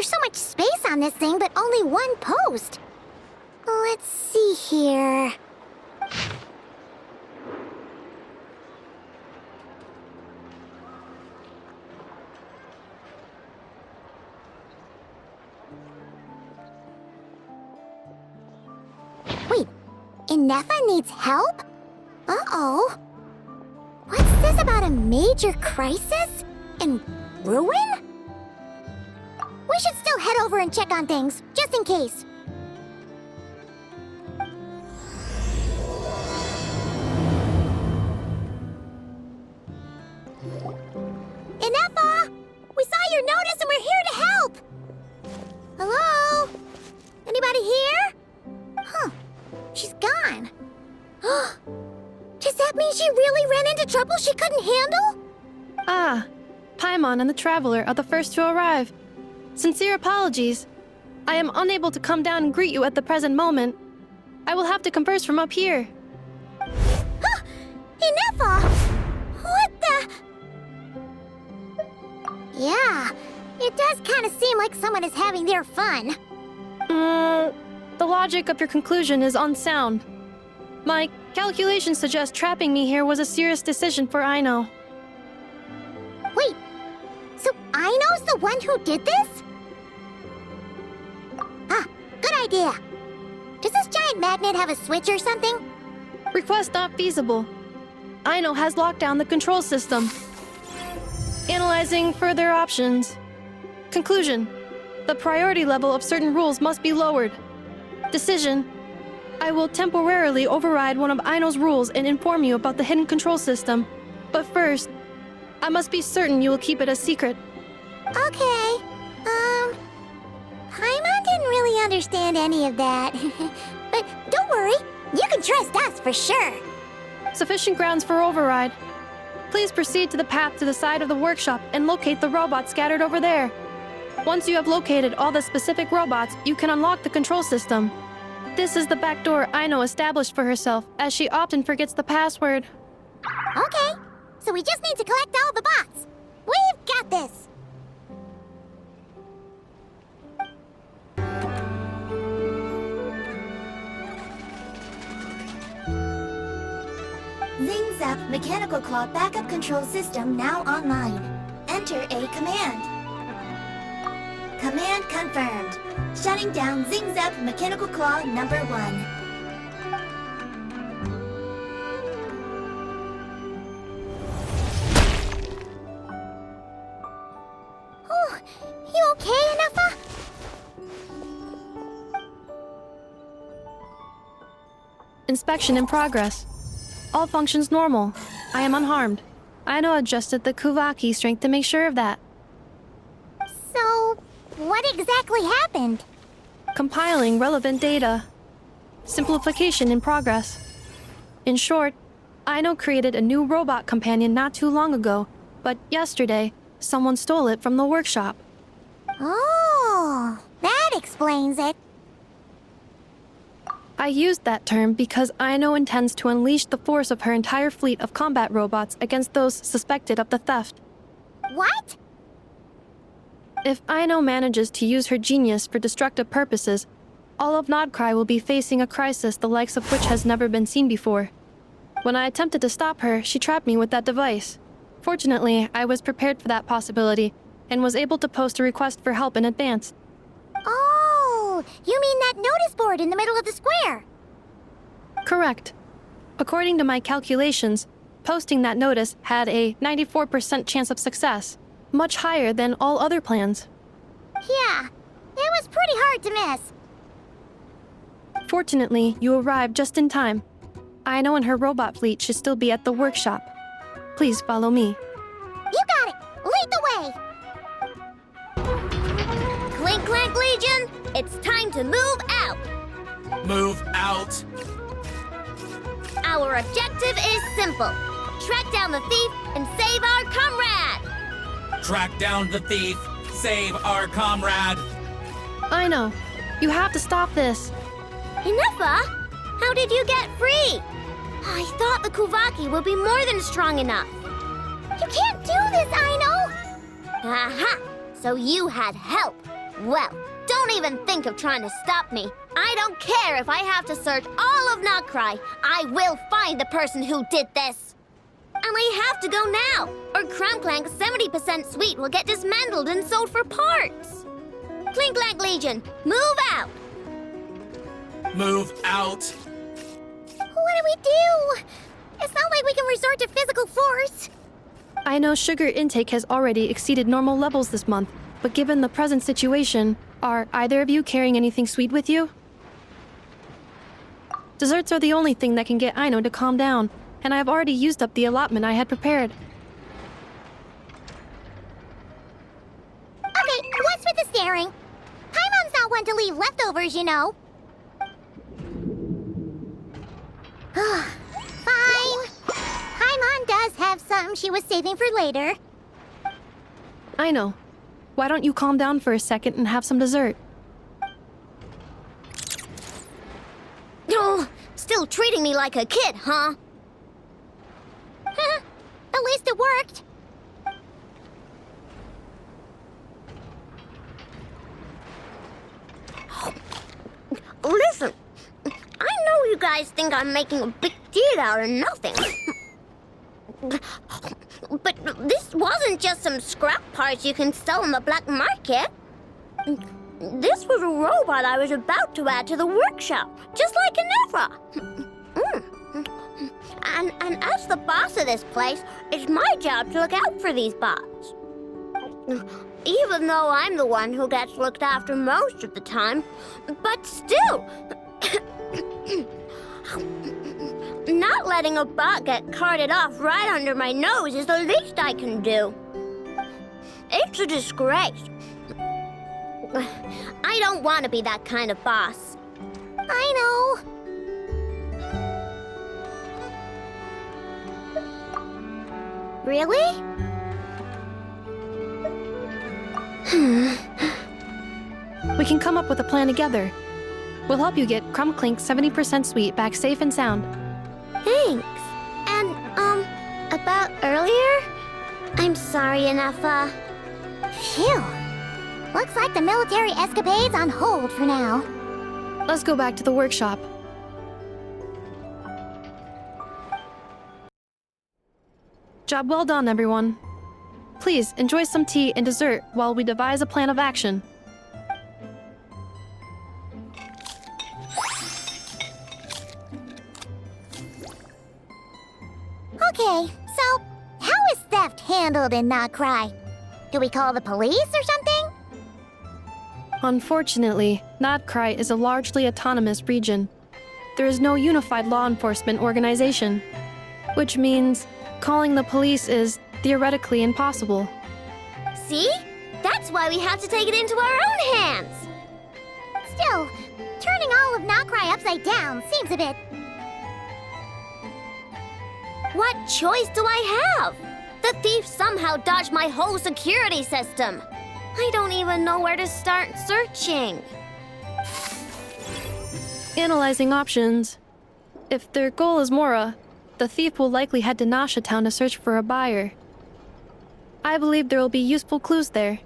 There's so much space on this thing, but only one post. Let's see here. Wait, Inefa needs help? Uh-oh. What's this about a major crisis? And ruin? We should still head over and check on things, just in case. Inefa! We saw your notice and we're here to help! Hello? Anybody here? Huh. She's gone. Does that mean she really ran into trouble she couldn't handle? Ah, Paimon and the Traveler are the first to arrive. Sincere apologies. I am unable to come down and greet you at the present moment. I will have to converse from up here. Inefa! What the... Yeah, it does kind of seem like someone is having their fun. The logic of your conclusion is unsound. My calculations suggest trapping me here was a serious decision for Aino. Wait, so Aino's the one who did this? Ah, good idea. Does this giant magnet have a switch or something? Request not feasible. Aino has locked down the control system. Analyzing further options. Conclusion. The priority level of certain rules must be lowered. Decision. I will temporarily override one of Aino's rules and inform you about the hidden control system. But first, I must be certain you will keep it a secret. Okay. Paimon didn't really understand any of that. But don't worry, you can trust us for sure. Sufficient grounds for override. Please proceed to the path to the side of the workshop and locate the robots scattered over there. Once you have located all the specific robots, you can unlock the control system. This is the back door Aino established for herself, as she often forgets the password. Okay, so we just need to collect all the bots. We've got this. Zing Zap Mechanical Claw Backup Control System now online. Enter a command. Command confirmed. Shutting down Zing Zap Mechanical Claw number 1. Oh, you okay, Inefa? Inspection in progress. All functions normal. I am unharmed. Aino adjusted the Kuvaki strength to make sure of that. So, what exactly happened? Compiling relevant data. Simplification in progress. In short, Aino created a new robot companion not too long ago, but yesterday, someone stole it from the workshop. Oh, that explains it. I used that term because Aino intends to unleash the force of her entire fleet of combat robots against those suspected of the theft. What? If Aino manages to use her genius for destructive purposes, all of Nodcry will be facing a crisis the likes of which has never been seen before. When I attempted to stop her, she trapped me with that device. Fortunately, I was prepared for that possibility and was able to post a request for help in advance. Oh, you mean that notice board in the middle of the square? Correct. According to my calculations, posting that notice had a 94% chance of success, much higher than all other plans. Yeah, it was pretty hard to miss. Fortunately, you arrived just in time. Aino and her robot fleet should still be at the workshop. Please follow me. You got it! Lead the way! Clink, Clank Legion, it's time to move out! Move out! Our objective is simple. Track down the thief and save our comrade! Track down the thief! Save our comrade! Aino, you have to stop this. Inefa? How did you get free? I thought the Kuvaki would be more than strong enough. You can't do this, Aino! Aha! So you had help. Well, don't even think of trying to stop me. I don't care if I have to search all of Notcry. I will find the person who did this. And I have to go now, or Clank's 70% suite will get dismantled and sold for parts. Clink Legion, move out! Move out. What do we do? It's not like we can resort to physical force. I know sugar intake has already exceeded normal levels this month, but given the present situation, are either of you carrying anything sweet with you? Desserts are the only thing that can get Aino to calm down, and I have already used up the allotment I had prepared. Okay, what's with the staring? Paimon's not one to leave leftovers, you know. Fine. Paimon does have some she was saving for later. Aino, why don't you calm down for a second and have some dessert? Oh, still treating me like a kid, huh? At least it worked. Listen, I know you guys think I'm making a big deal out of nothing. But this wasn't just some scrap parts you can sell on the black market. This was a robot I was about to add to the workshop, just like Inevra. And as the boss of this place, it's my job to look out for these bots. Even though I'm the one who gets looked after most of the time, but still, not letting a bot get carted off right under my nose is the least I can do. It's a disgrace. I don't want to be that kind of boss. I know. Really? We can come up with a plan together. We'll help you get Clink's 70% suite back safe and sound. Thanks. And, about earlier? I'm sorry, Ineffa. Phew. Looks like the military escapade's on hold for now. Let's go back to the workshop. Job well done, everyone. Please, enjoy some tea and dessert while we devise a plan of action. Okay, so how is theft handled in Notcry? Do we call the police or something? Unfortunately, Notcry is a largely autonomous region. There is no unified law enforcement organization, which means calling the police is theoretically impossible. See? That's why we have to take it into our own hands. Still, turning all of Notcry upside down seems a bit... What choice do I have? The thief somehow dodged my whole security system. I don't even know where to start searching. Analyzing options. If their goal is Mora, the thief will likely head to Nasha Town to search for a buyer. I believe there will be useful clues there.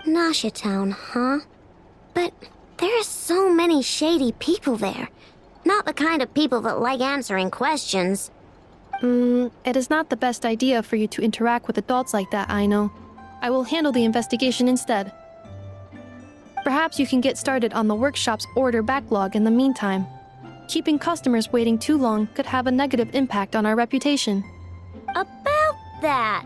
Nasha Town, huh? But there are so many shady people there. Not the kind of people that like answering questions. It is not the best idea for you to interact with adults like that, I know. I will handle the investigation instead. Perhaps you can get started on the workshop's order backlog in the meantime. Keeping customers waiting too long could have a negative impact on our reputation. About that,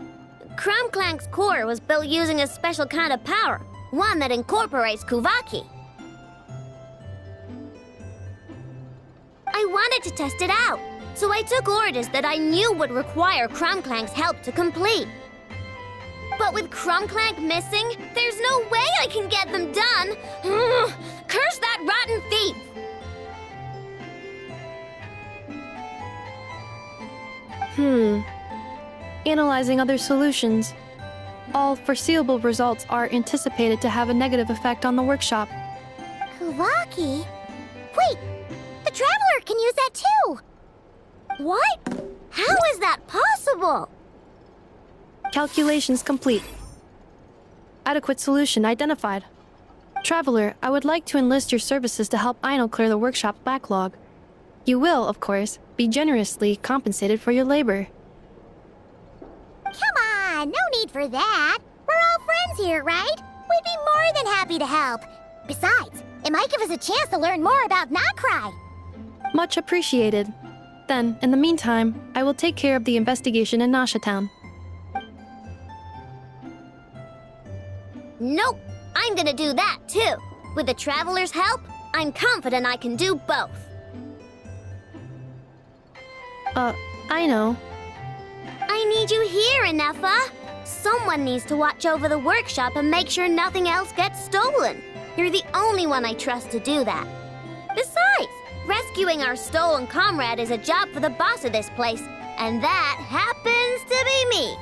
Clank's core was built using a special kind of power, one that incorporates Kuvaki. I wanted to test it out, so I took orders that I knew would require Clank's help to complete. But with Clank missing, there's no way I can get them done! Curse that rotten thief! Analyzing other solutions. All foreseeable results are anticipated to have a negative effect on the workshop. Kuvaki? Wait! The Traveler can use that too! What? How is that possible? Calculations complete. Adequate solution identified. Traveler, I would like to enlist your services to help Aino clear the workshop backlog. You will, of course, be generously compensated for your labor. Come on, no need for that. We're all friends here, right? We'd be more than happy to help. Besides, it might give us a chance to learn more about Notcry. Much appreciated. Then, in the meantime, I will take care of the investigation in Nasha Town. Nope, I'm gonna do that too. With the Traveler's help, I'm confident I can do both. I know. I need you here, Inefa. Someone needs to watch over the workshop and make sure nothing else gets stolen. You're the only one I trust to do that. Besides, rescuing our stolen comrade is a job for the boss of this place, and that happens to be me.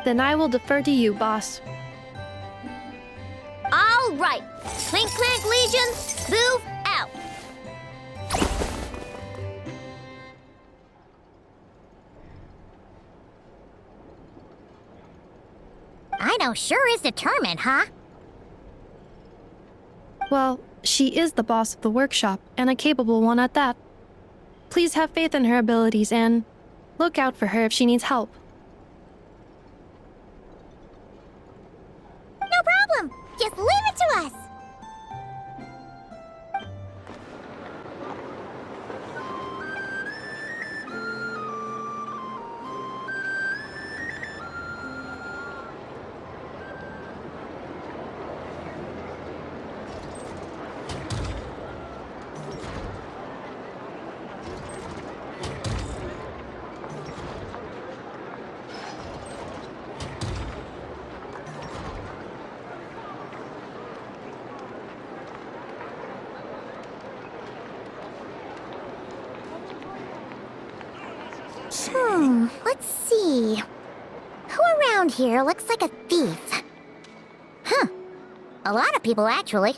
Then I will defer to you, boss. All right, Clink Clank Legion, move out. Aino sure is determined, huh? Well, she is the boss of the workshop, and a capable one at that. Please have faith in her abilities and look out for her if she needs help. No problem. Just leave it to us. Let's see. Who around here looks like a thief? Huh. A lot of people, actually.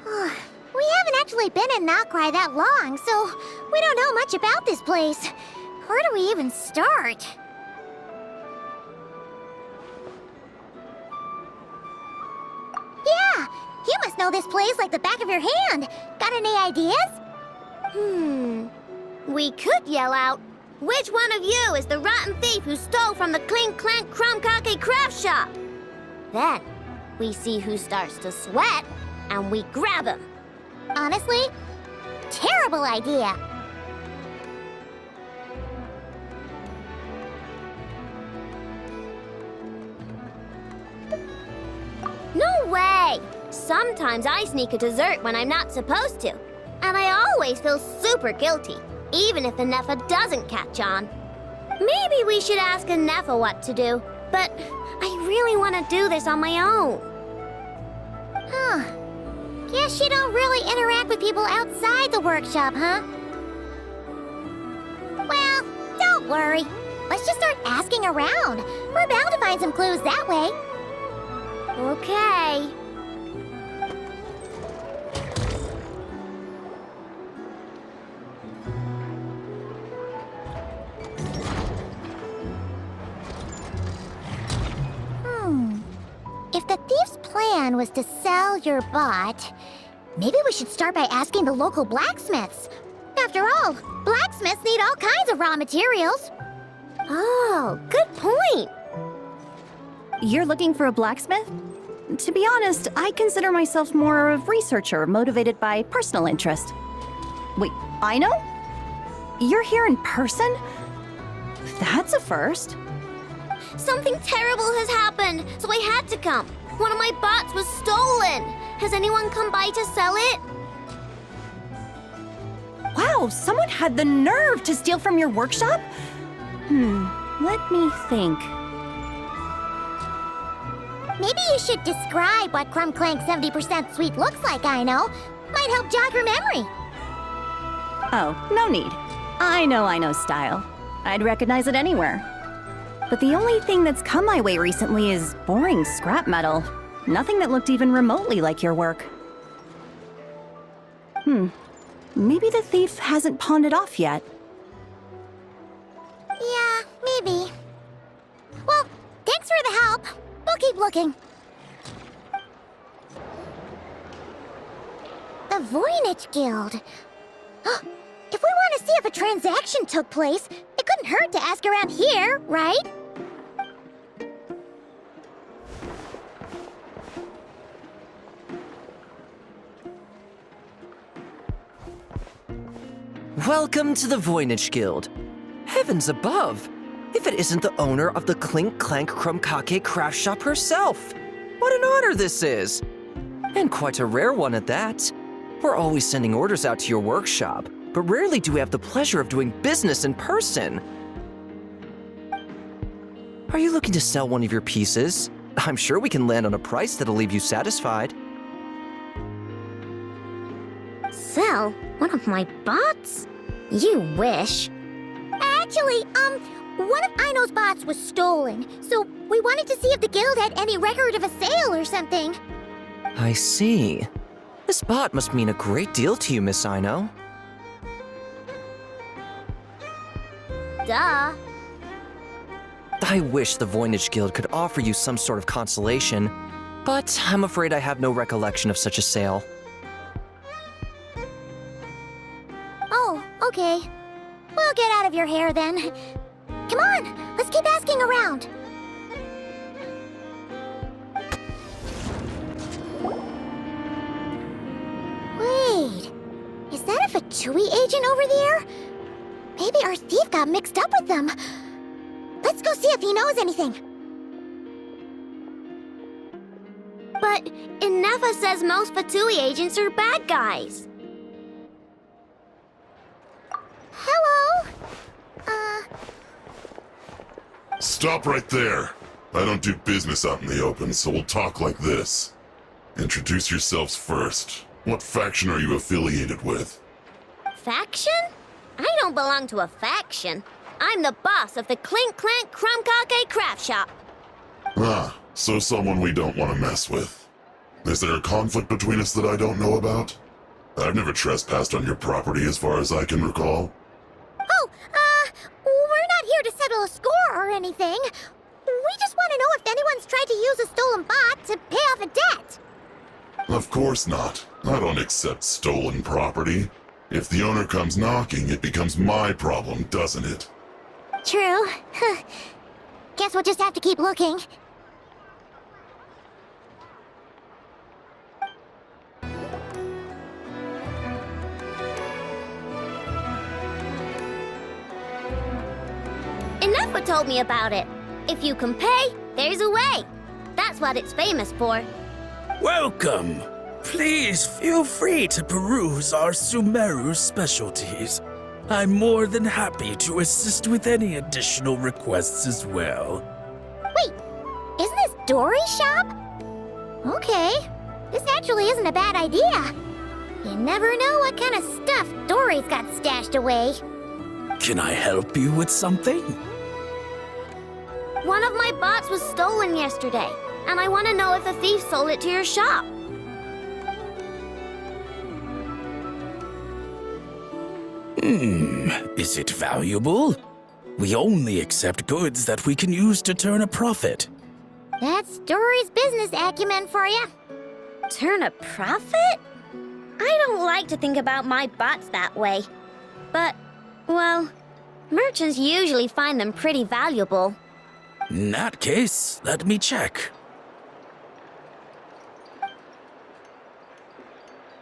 We haven't actually been in Notcry that long, so we don't know much about this place. Where do we even start? Yeah! You must know this place like the back of your hand. Got any ideas? We could yell out, which one of you is the rotten thief who stole from the Clink Clank Crumkake craft shop? Then, we see who starts to sweat, and we grab him. Honestly, terrible idea. No way! Sometimes I sneak a dessert when I'm not supposed to, and I always feel super guilty, even if Inefa doesn't catch on. Maybe we should ask Inefa what to do, but I really want to do this on my own. Huh. Guess you don't really interact with people outside the workshop, huh? Well, don't worry. Let's just start asking around. We're bound to find some clues that way. Okay. If the thief's plan was to sell your bot, maybe we should start by asking the local blacksmiths. After all, blacksmiths need all kinds of raw materials. Oh, good point. You're looking for a blacksmith? To be honest, I consider myself more of a researcher motivated by personal interest. Wait, I know? You're here in person? That's a first. Something terrible has happened, so I had to come. One of my bots was stolen. Has anyone come by to sell it? Wow, someone had the nerve to steal from your workshop? Let me think. Maybe you should describe what Crumb Clank 70% sweet looks like, I know. Might help jog your memory. Oh, no need. I know style. I'd recognize it anywhere. But the only thing that's come my way recently is boring scrap metal. Nothing that looked even remotely like your work. Maybe the thief hasn't pawned it off yet. Yeah, maybe. Well, thanks for the help. We'll keep looking. The Voynich Guild. If we want to see if a transaction took place, it couldn't hurt to ask around here, right? Welcome to the Voynich Guild. Heavens above! If it isn't the owner of the Clink, Clank, Krumkake craft shop herself! What an honor this is! And quite a rare one at that. We're always sending orders out to your workshop, but rarely do we have the pleasure of doing business in person. Are you looking to sell one of your pieces? I'm sure we can land on a price that'll leave you satisfied. Sell one of my bots? You wish. Actually, one of Aino's bots was stolen, so we wanted to see if the guild had any record of a sale or something. I see. This bot must mean a great deal to you, Miss Aino. Duh. I wish the Voynich Guild could offer you some sort of consolation, but I'm afraid I have no recollection of such a sale. Oh, okay. We'll get out of your hair then. Come on, let's keep asking around. Wait, is that a Fatui agent over there? Maybe our thief got mixed up with them. Let's go see if he knows anything. But Inefa says most Fatui agents are bad guys. Hello? Stop right there. I don't do business out in the open, so we'll talk like this. Introduce yourselves first. What faction are you affiliated with? Faction? I don't belong to a faction. I'm the boss of the Clink Clank Krumkake craft shop. Ah, so someone we don't want to mess with. Is there a conflict between us that I don't know about? I've never trespassed on your property as far as I can recall. Oh, we're not here to settle a score or anything. We just want to know if anyone's tried to use a stolen bot to pay off a debt. Of course not. I don't accept stolen property. If the owner comes knocking, it becomes my problem, doesn't it? True. Guess we'll just have to keep looking. Inefa told me about it. If you can pay, there's a way. That's what it's famous for. Welcome! Please feel free to peruse our Sumeru specialties. I'm more than happy to assist with any additional requests as well. Wait, isn't this Dory's shop? Okay, this actually isn't a bad idea. You never know what kind of stuff Dory's got stashed away. Can I help you with something? One of my bots was stolen yesterday, and I want to know if a thief sold it to your shop. Is it valuable? We only accept goods that we can use to turn a profit. That's Dory's business acumen for you. Turn a profit? I don't like to think about my bots that way. But, well, merchants usually find them pretty valuable. In that case, let me check.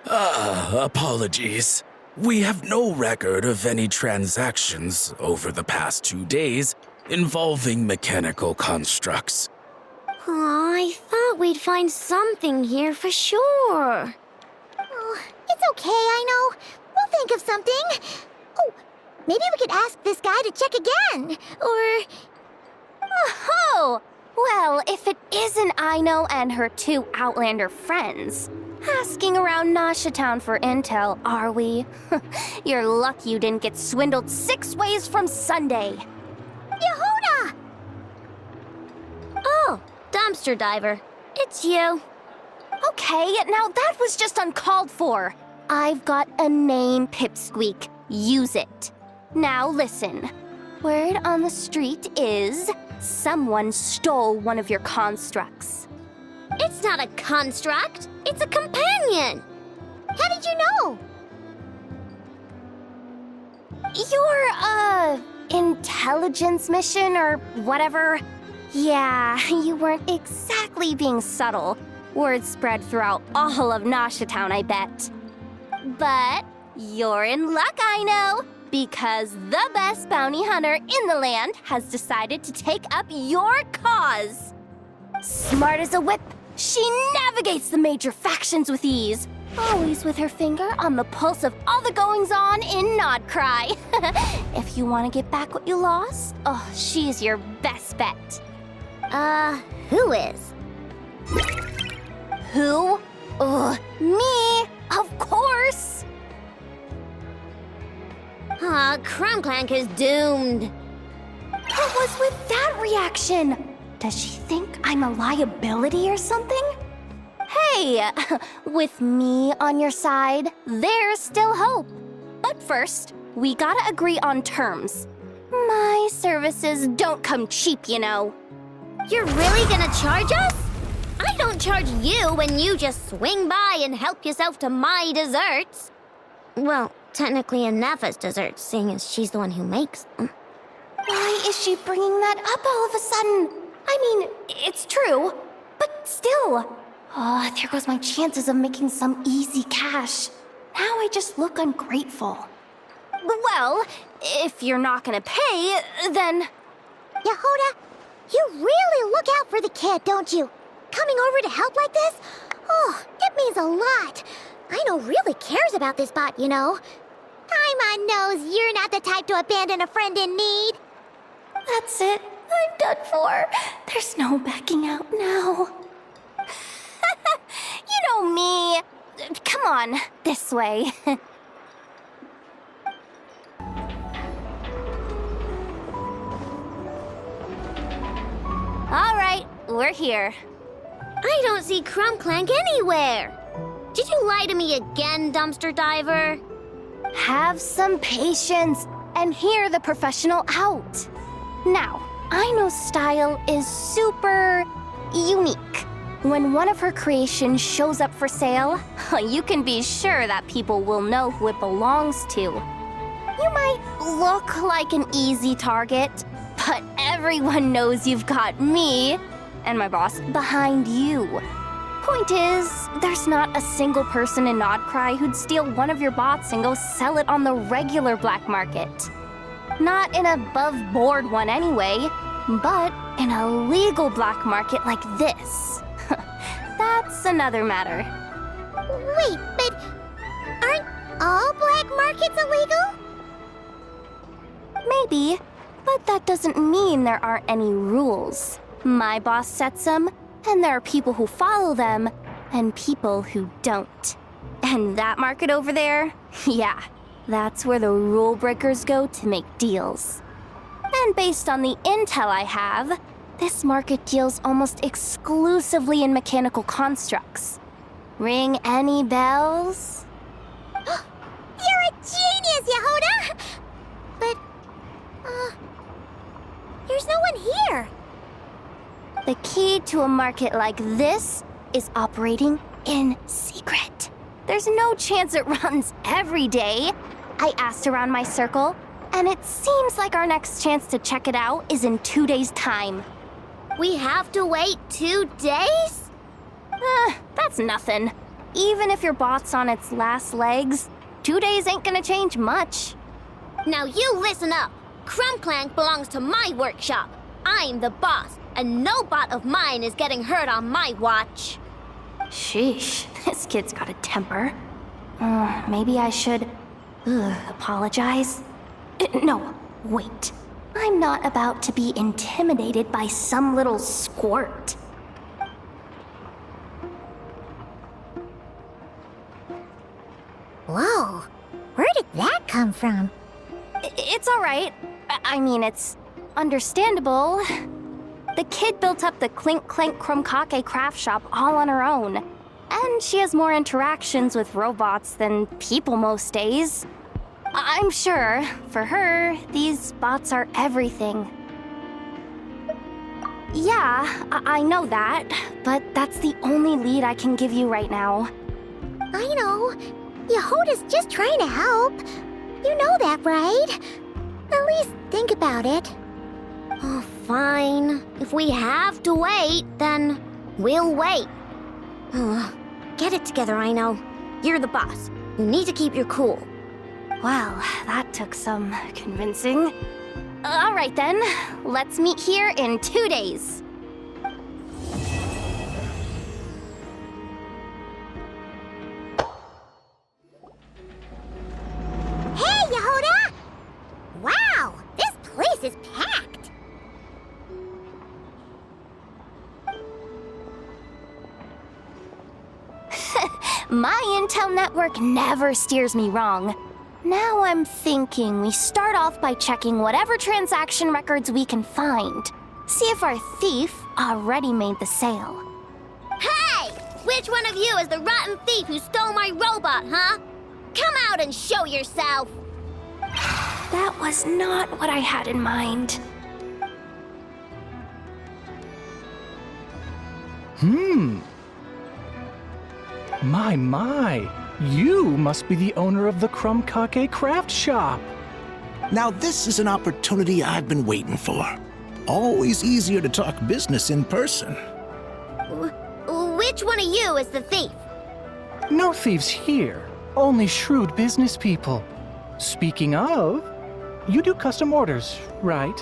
Apologies. We have no record of any transactions over the past 2 days involving mechanical constructs. Aw, I thought we'd find something here for sure. Oh, it's okay, I know. We'll think of something. Oh, maybe we could ask this guy to check again. Or... Oh, well, if it isn't Aino and her 2 Outlander friends. Asking around Nasha Town for intel, are we? You're lucky you didn't get swindled 6 ways from Sunday. Yehuda! Oh, dumpster diver. It's you. Okay, now that was just uncalled for. I've got a name, Pipsqueak. Use it. Now listen. Word on the street is someone stole one of your constructs. It's not a construct. It's a companion. How did you know? Your, intelligence mission or whatever. Yeah, you weren't exactly being subtle. Word spread throughout all of Noshatown, I bet. But you're in luck, I know, because the best bounty hunter in the land has decided to take up your cause. Smart as a whip, she navigates the major factions with ease, always with her finger on the pulse of all the goings-on in Nodcry. If you want to get back what you lost, oh, she's your best bet. Who is? Who? Me, of course. Clank is doomed. What was with that reaction? Does she think I'm a liability or something? Hey, with me on your side, there's still hope. But first, we gotta agree on terms. My services don't come cheap, you know. You're really gonna charge us? I don't charge you when you just swing by and help yourself to my desserts. Well, technically Nefa's desserts, seeing as she's the one who makes them. Why is she bringing that up all of a sudden? I mean, it's true, but still. Oh, there goes my chances of making some easy cash. Now I just look ungrateful. Well, if you're not gonna pay, then... Yehuda, you really look out for the kid, don't you? Coming over to help like this? Oh, it means a lot. Aino really cares about this bot, you know. Paimon knows you're not the type to abandon a friend in need. That's it. I'm done for. There's no backing out now. You know me. Come on, this way. All right, we're here. I don't see Clank anywhere. Did you lie to me again, dumpster diver? Have some patience and hear the professional out. Now, Aino's style is super unique. When one of her creations shows up for sale, you can be sure that people will know who it belongs to. You might look like an easy target, but everyone knows you've got me and my boss behind you. Point is, there's not a single person in Nodcry who'd steal one of your bots and go sell it on the regular black market. Not an above-board one anyway, but in a legal black market like this. That's another matter. Wait, but aren't all black markets illegal? Maybe, but that doesn't mean there aren't any rules. My boss sets them, and there are people who follow them, and people who don't. And that market over there, yeah, that's where the rule breakers go to make deals. And based on the intel I have, this market deals almost exclusively in mechanical constructs. Ring any bells? You're a genius, Yehuda! But, there's no one here. The key to a market like this is operating in secret. There's no chance it runs every day. I asked around my circle, and it seems like our next chance to check it out is in 2 days' time. We have to wait 2 days? That's nothing. Even if your bot's on its last legs, 2 days ain't gonna change much. Now you listen up. Clank belongs to my workshop. I'm the boss, and no bot of mine is getting hurt on my watch. Sheesh, this kid's got a temper. Maybe I should apologize. No, wait. I'm not about to be intimidated by some little squirt. Whoa, where did that come from? It's all right. I mean, it's understandable. The kid built up the Clink Chromkake craft shop all on her own. And she has more interactions with robots than people most days. I'm sure, for her, these bots are everything. Yeah, I know that, but that's the only lead I can give you right now. I know, Yehoda's just trying to help. You know that, right? At least think about it. Oh, fine. If we have to wait, then we'll wait. Get it together, I know. You're the boss. You need to keep your cool. Well, that took some convincing. All right then, let's meet here in 2 days. Hey, Yehoda! Wow, this place is packed. My intel network never steers me wrong. Now I'm thinking we start off by checking whatever transaction records we can find. See if our thief already made the sale. Hey! Which one of you is the rotten thief who stole my robot, huh? Come out and show yourself! That was not what I had in mind. My. You must be the owner of the Krumkake craft shop. Now this is an opportunity I've been waiting for. Always easier to talk business in person. Which one of you is the thief? No thieves here, only shrewd business people. Speaking of, you do custom orders, right?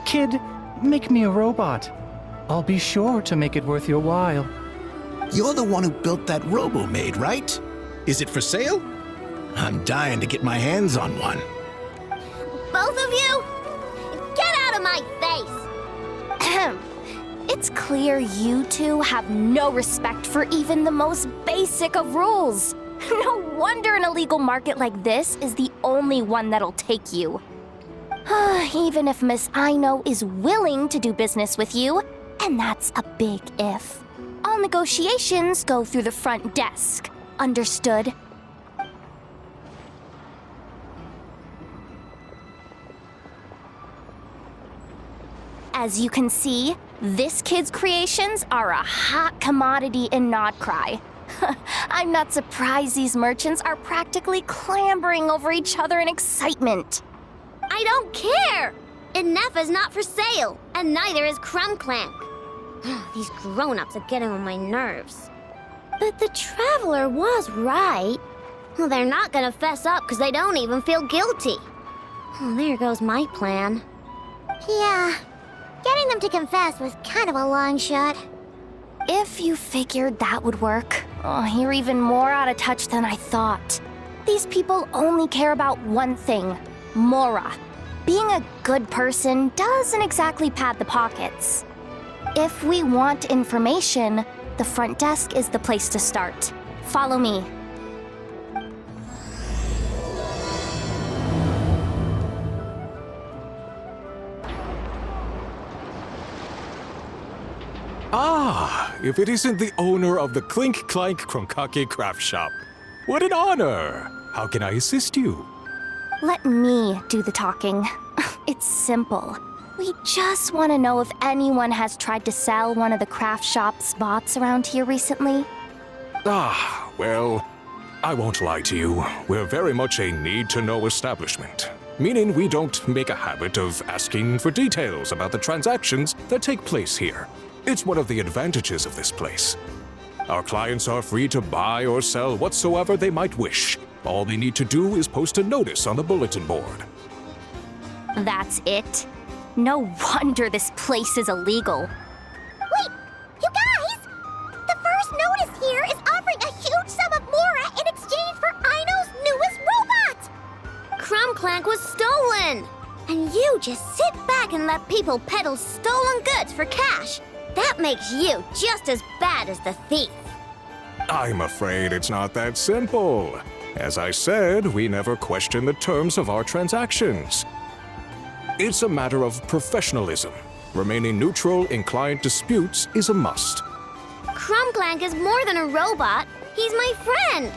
Kid, make me a robot. I'll be sure to make it worth your while. You're the one who built that robo-maid, right? Is it for sale? I'm dying to get my hands on one. Both of you? Get out of my face! It's clear you two have no respect for even the most basic of rules. No wonder an illegal market like this is the only one that'll take you. Even if Miss Aino is willing to do business with you, and that's a big if. All negotiations go through the front desk. Understood? As you can see, this kid's creations are a hot commodity in Nodcry. I'm not surprised these merchants are practically clambering over each other in excitement. I don't care! Inefa's not for sale, and neither is Clank. These grown-ups are getting on my nerves. But the Traveler was right. Well, they're not gonna fess up because they don't even feel guilty. Oh, there goes my plan. Yeah, getting them to confess was kind of a long shot. If you figured that would work, you're even more out of touch than I thought. These people only care about one thing, Mora. Being a good person doesn't exactly pad the pockets. If we want information, the front desk is the place to start. Follow me. Ah, if it isn't the owner of the Clink Krumkake craft shop. What an honor! How can I assist you? Let me do the talking. It's simple. We just want to know if anyone has tried to sell one of the craft shop's bots around here recently. Ah, well, I won't lie to you. We're very much a need-to-know establishment, meaning we don't make a habit of asking for details about the transactions that take place here. It's one of the advantages of this place. Our clients are free to buy or sell whatsoever they might wish. All they need to do is post a notice on the bulletin board. That's it? No wonder this place is illegal. Wait, you guys! The first notice here is offering a huge sum of Mora in exchange for Aino's newest robot! Clank was stolen! And you just sit back and let people peddle stolen goods for cash. That makes you just as bad as the thief. I'm afraid it's not that simple. As I said, we never question the terms of our transactions. It's a matter of professionalism. Remaining neutral in client disputes is a must. Clank is more than a robot. He's my friend.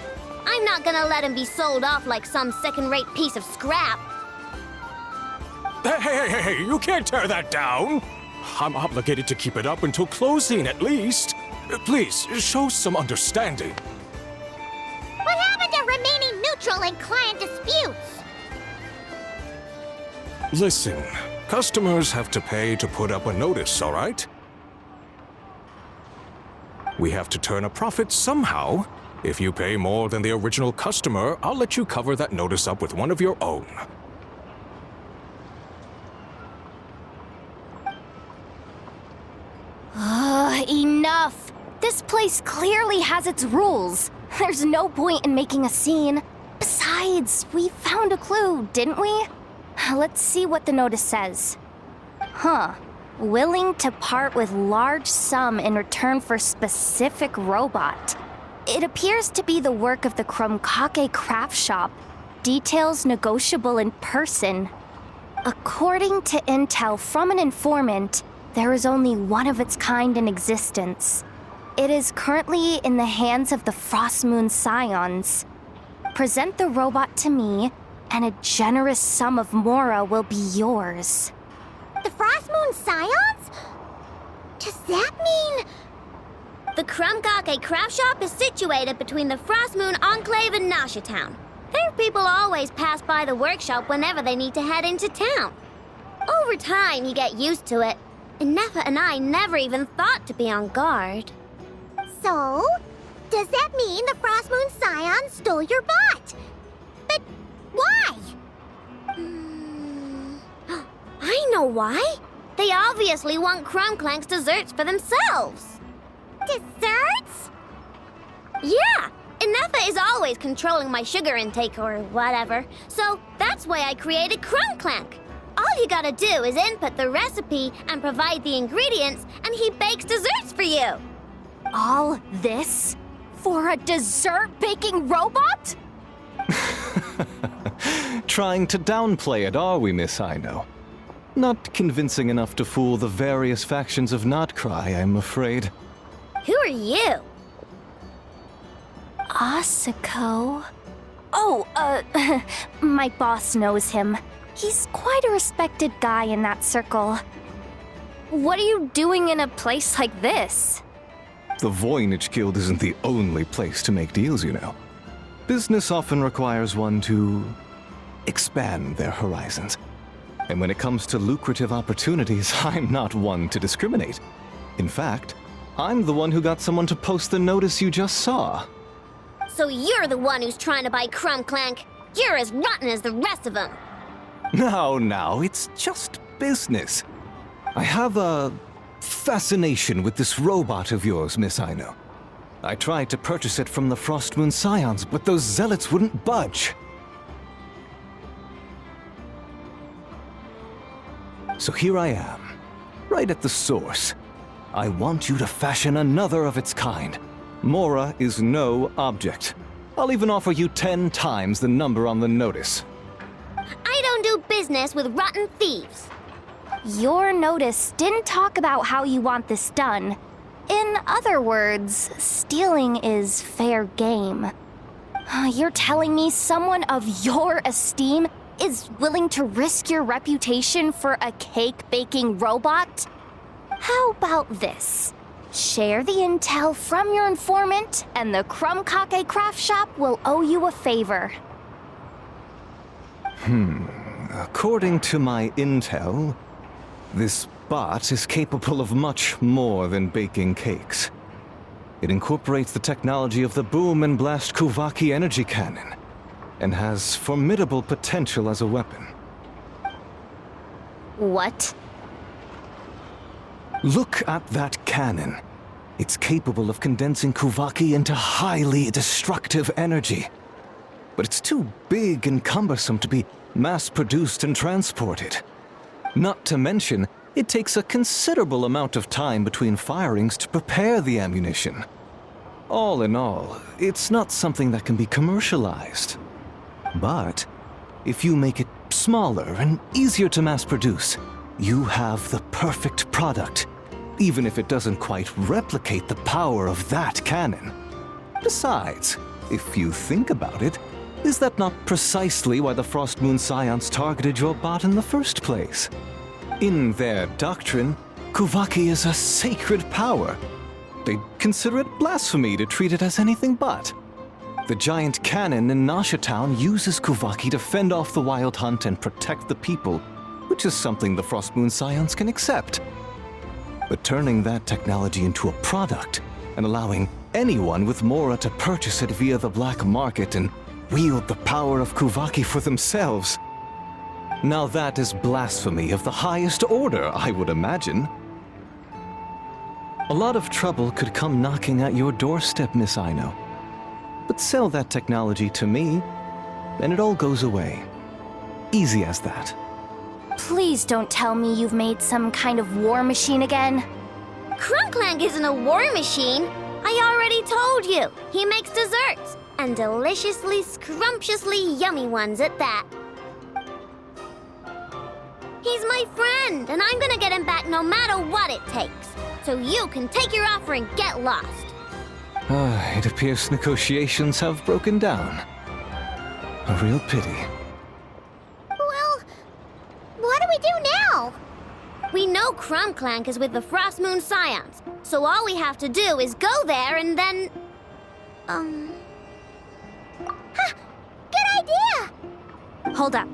I'm not gonna let him be sold off like some second-rate piece of scrap. Hey, you can't tear that down! I'm obligated to keep it up until closing, at least. Please, show some understanding. What happened to settling client disputes. Listen, customers have to pay to put up a notice, all right? We have to turn a profit somehow. If you pay more than the original customer, I'll let you cover that notice up with one of your own. Enough! This place clearly has its rules. There's no point in making a scene. Besides, we found a clue, didn't we? Let's see what the notice says. Huh. Willing to part with large sum in return for specific robot. It appears to be the work of the Krumkake craft shop. Details negotiable in person. According to intel from an informant, there is only one of its kind in existence. It is currently in the hands of the Frost Moon Scions. Present the robot to me, and a generous sum of Mora will be yours. The Frost Moon Scions? Does that mean... The Krumkake craft shop is situated between the Frost Moon Enclave and Nasha Town. Their people always pass by the workshop whenever they need to head into town. Over time, you get used to it, and Nefa and I never even thought to be on guard. So, does that mean the Frost Moon Scions stole your bot? But why? I know why. They obviously want Clank's desserts for themselves. Desserts? Yeah, and Nefa is always controlling my sugar intake or whatever, so that's why I created Clank. All you gotta do is input the recipe and provide the ingredients, and he bakes desserts for you. All this? For a dessert baking robot? Trying to downplay it, are we, Miss Aino? Not convincing enough to fool the various factions of Notcry, I'm afraid. Who are you? Asuko? Oh, my boss knows him. He's quite a respected guy in that circle. What are you doing in a place like this? The Voynich Guild isn't the only place to make deals, you know. Business often requires one to expand their horizons. And when it comes to lucrative opportunities, I'm not one to discriminate. In fact, I'm the one who got someone to post the notice you just saw. So you're the one who's trying to buy Clank. You're as rotten as the rest of them. No, it's just business. I have a fascination with this robot of yours, Miss Aino. I tried to purchase it from the Frost Moon Scions, but those zealots wouldn't budge. So here I am, right at the source. I want you to fashion another of its kind. Mora is no object. I'll even offer you 10 times the number on the notice. I don't do business with rotten thieves. Your notice didn't talk about how you want this done. In other words, stealing is fair game. You're telling me someone of your esteem is willing to risk your reputation for a cake-baking robot? How about this? Share the intel from your informant, and the Krumkake craft shop will owe you a favor. According to my intel, this bot is capable of much more than baking cakes. It incorporates the technology of the Boom and Blast Kuvaki energy cannon, and has formidable potential as a weapon. What? Look at that cannon. It's capable of condensing Kuvaki into highly destructive energy. But it's too big and cumbersome to be mass-produced and transported. Not to mention, it takes a considerable amount of time between firings to prepare the ammunition. All in all, it's not something that can be commercialized. But if you make it smaller and easier to mass-produce, you have the perfect product, even if it doesn't quite replicate the power of that cannon. Besides, if you think about it, is that not precisely why the Frost Moon Scions targeted your bot in the first place? In their doctrine, Kuvaki is a sacred power. They'd consider it blasphemy to treat it as anything but. The giant cannon in Nashatown uses Kuvaki to fend off the wild hunt and protect the people, which is something the Frost Moon Scions can accept. But turning that technology into a product and allowing anyone with Mora to purchase it via the black market and wield the power of Kuvaki for themselves. Now that is blasphemy of the highest order, I would imagine. A lot of trouble could come knocking at your doorstep, Miss Aino. But sell that technology to me, and it all goes away. Easy as that. Please don't tell me you've made some kind of war machine again. Clank isn't a war machine. I already told you. He makes desserts, and deliciously, scrumptiously yummy ones at that. He's my friend, and I'm gonna get him back no matter what it takes. So you can take your offer and get lost. It appears negotiations have broken down. A real pity. Well, what do we do now? We know Clank is with the Frost Moon Scions, so all we have to do is go there and then... Huh, good idea! Hold up.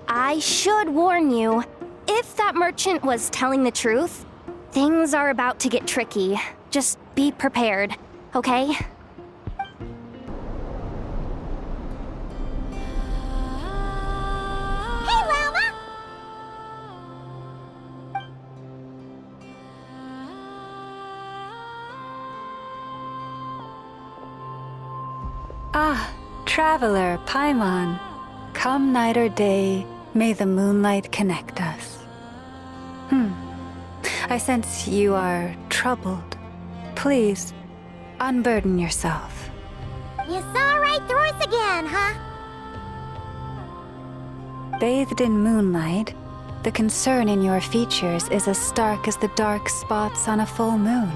I should warn you. If that merchant was telling the truth, things are about to get tricky. Just be prepared, okay? Hey, Llama! Ah, traveler, Paimon. Come night or day, may the moonlight connect us. I sense you are troubled. Please, unburden yourself. You saw right through us again, huh? Bathed in moonlight, the concern in your features is as stark as the dark spots on a full moon,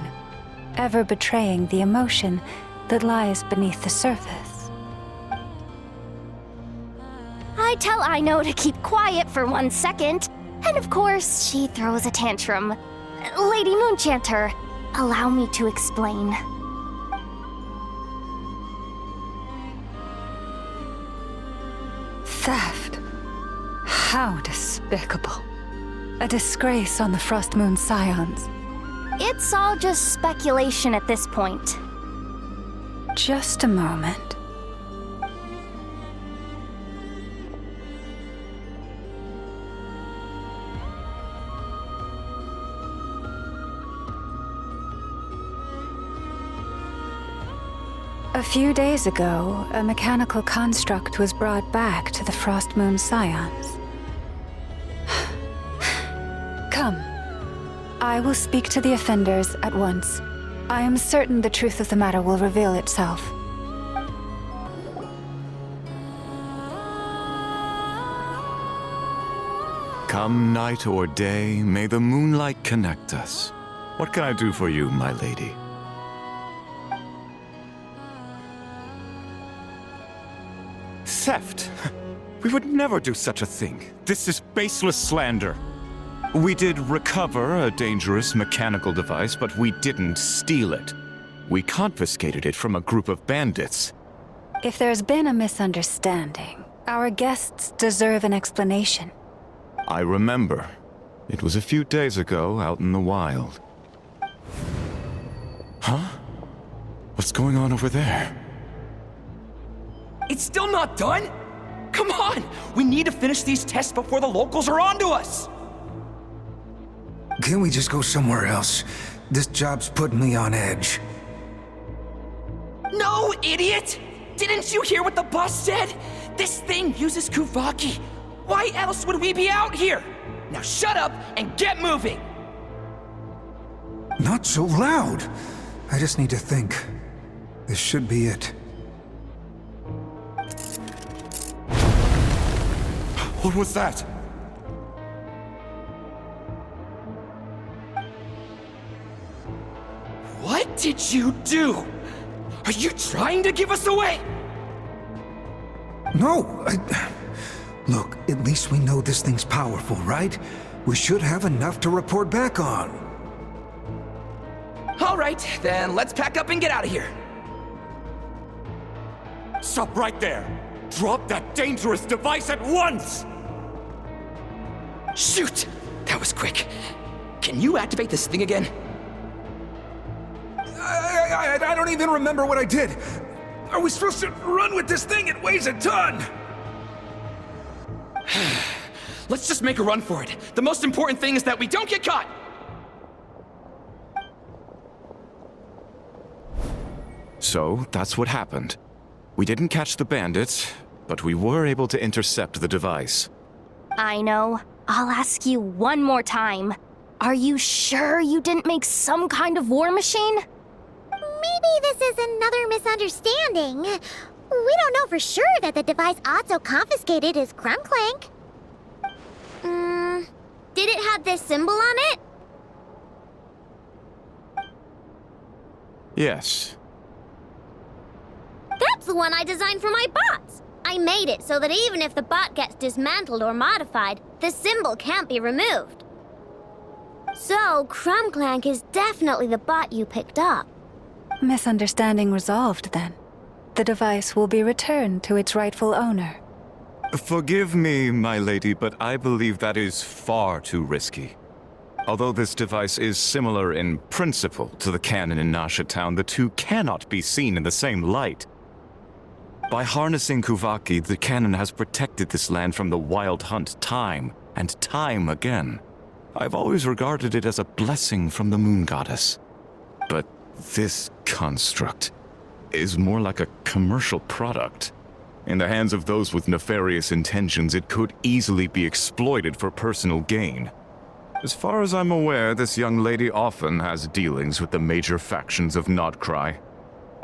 ever betraying the emotion that lies beneath the surface. I tell Aino to keep quiet for 1 second, and of course, she throws a tantrum. Lady Moonchanter, allow me to explain. Theft. How despicable. A disgrace on the Frost Moon Scions. It's all just speculation at this point. Just a moment. A few days ago, a mechanical construct was brought back to the Frost Moon Scions. Come. I will speak to the offenders at once. I am certain the truth of the matter will reveal itself. Come night or day, may the moonlight connect us. What can I do for you, my lady? Theft? We would never do such a thing. This is baseless slander. We did recover a dangerous mechanical device, but we didn't steal it. We confiscated it from a group of bandits. If there's been a misunderstanding, our guests deserve an explanation. I remember. It was a few days ago out in the wild. Huh? What's going on over there? It's still not done? Come on! We need to finish these tests before the locals are onto us! Can't we just go somewhere else? This job's putting me on edge. No, idiot! Didn't you hear what the boss said? This thing uses Kuvaki. Why else would we be out here? Now shut up and get moving! Not so loud! I just need to think. This should be it. What was that? What did you do? Are you trying to give us away? No, Look, at least we know this thing's powerful, right? We should have enough to report back on. All right, then let's pack up and get out of here. Stop right there! Drop that dangerous device at once! Shoot! That was quick. Can you activate this thing again? I don't even remember what I did. Are we supposed to run with this thing? It weighs a ton! Let's just make a run for it. The most important thing is that we don't get caught! So, that's what happened. We didn't catch the bandits, but we were able to intercept the device. I know. I'll ask you one more time. Are you sure you didn't make some kind of war machine? Maybe this is another misunderstanding. We don't know for sure that the device Otso confiscated is Clank. Did it have this symbol on it? Yes. That's the one I designed for my bots. I made it so that even if the bot gets dismantled or modified, the symbol can't be removed. So, Clank is definitely the bot you picked up. Misunderstanding resolved, then. The device will be returned to its rightful owner. Forgive me, my lady, but I believe that is far too risky. Although this device is similar in principle to the cannon in Nasha Town, the two cannot be seen in the same light. By harnessing Kuvaki, the cannon has protected this land from the wild hunt time and time again. I've always regarded it as a blessing from the moon goddess. But this construct is more like a commercial product. In the hands of those with nefarious intentions, it could easily be exploited for personal gain. As far as I'm aware, this young lady often has dealings with the major factions of Nodcry.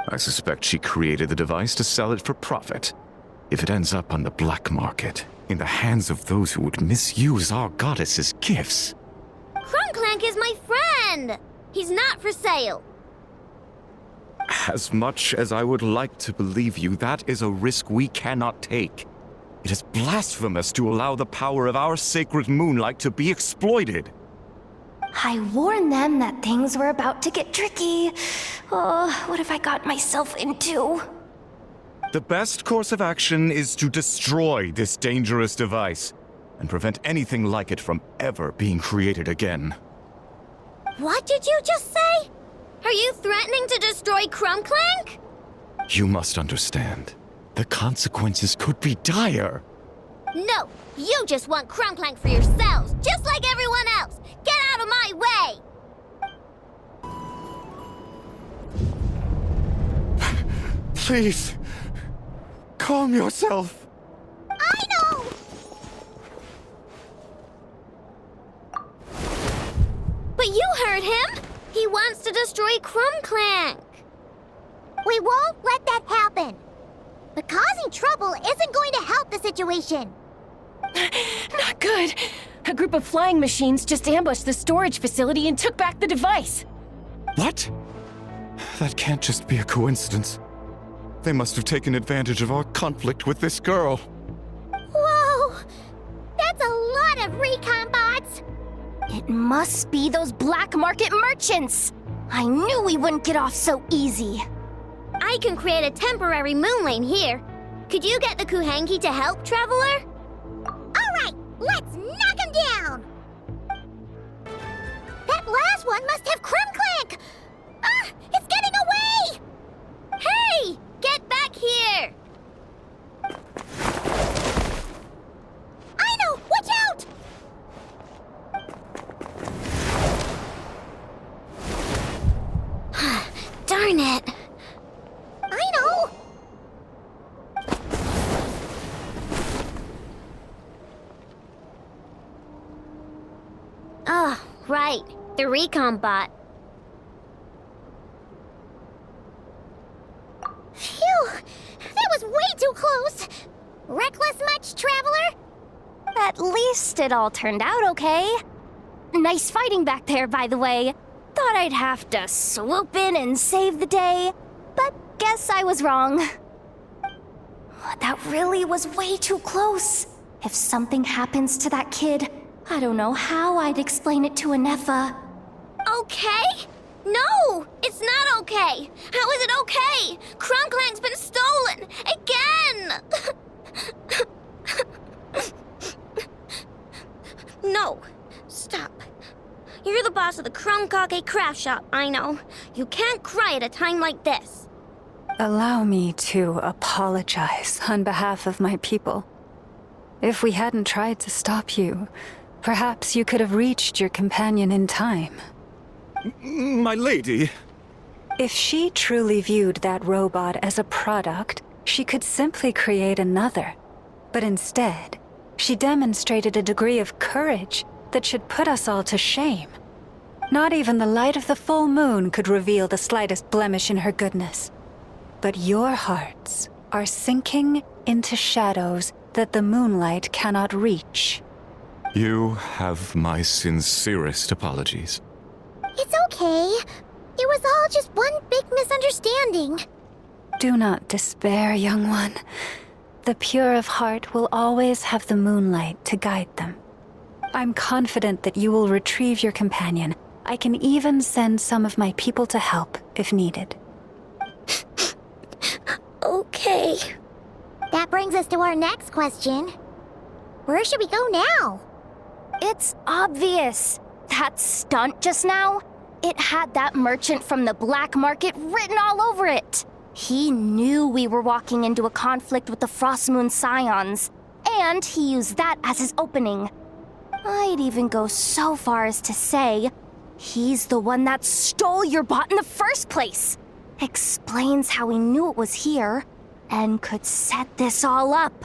I suspect she created the device to sell it for profit. If it ends up on the black market, in the hands of those who would misuse our goddess's gifts. Clank is my friend! He's not for sale. As much as I would like to believe you, that is a risk we cannot take. It is blasphemous to allow the power of our sacred moonlight to be exploited. I warned them that things were about to get tricky. Oh, what have I got myself into? The best course of action is to destroy this dangerous device and prevent anything like it from ever being created again. What did you just say? Are you threatening to destroy Clank? You must understand. The consequences could be dire. No, you just want Clank for yourselves, just like everyone else. Get out of my way! Please, calm yourself. I know! But you heard him! He wants to destroy Clank. We won't let that happen. But causing trouble isn't going to help the situation. Not good. A group of flying machines just ambushed the storage facility and took back the device. What? That can't just be a coincidence. They must have taken advantage of our conflict with this girl. Whoa! That's a lot of recon bots! It must be those black market merchants! I knew we wouldn't get off so easy. I can create a temporary moon lane here. Could you get the Kuhangi to help, Traveler? Alright, let's knock him down! That last one must have Clank! Ah! It's getting away! Hey! Get back here! I know! Watch out! Darn it! I know! Oh, right. The recon bot. Phew! That was way too close! Reckless much, Traveler? At least it all turned out okay. Nice fighting back there, by the way. Thought I'd have to swoop in and save the day, but guess I was wrong. That really was way too close. If something happens to that kid, I don't know how I'd explain it to Anefa. Okay? No! It's not okay! How is it okay? Clank's been stolen! It boss of the Chromekake craft shop, I know. You can't cry at a time like this. Allow me to apologize on behalf of my people. If we hadn't tried to stop you, perhaps you could have reached your companion in time. My lady. If she truly viewed that robot as a product, she could simply create another. But instead, she demonstrated a degree of courage that should put us all to shame. Not even the light of the full moon could reveal the slightest blemish in her goodness. But your hearts are sinking into shadows that the moonlight cannot reach. You have my sincerest apologies. It's okay. It was all just one big misunderstanding. Do not despair, young one. The pure of heart will always have the moonlight to guide them. I'm confident that you will retrieve your companion. I can even send some of my people to help if needed. Okay. That brings us to our next question. Where should we go now? It's obvious. That stunt just now, it had that merchant from the black market written all over it. He knew we were walking into a conflict with the Frostmoon Scions, and he used that as his opening. I'd even go so far as to say, he's the one that stole your bot in the first place. Explains how he knew it was here, and could set this all up.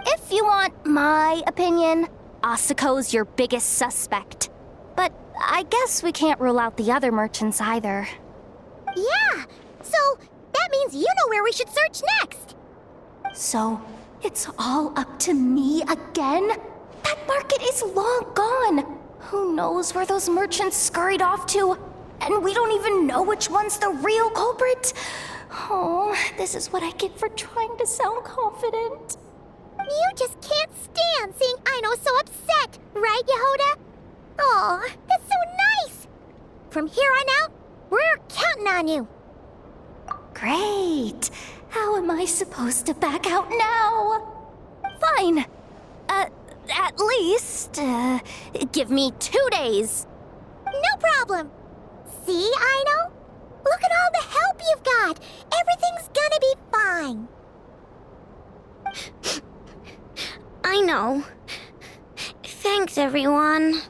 If you want my opinion, Asuko's your biggest suspect. But I guess we can't rule out the other merchants either. Yeah, so that means you know where we should search next. So, it's all up to me again? That market is long gone. Who knows where those merchants scurried off to? And we don't even know which one's the real culprit. Oh, this is what I get for trying to sound confident. You just can't stand seeing Aino so upset, right, Yehoda? Aw, that's so nice! From here on out, we're counting on you. Great. How am I supposed to back out now? Fine. At least, give me 2 days. No problem. See, Aino? Look at all the help you've got. Everything's gonna be fine. I know. Thanks, everyone.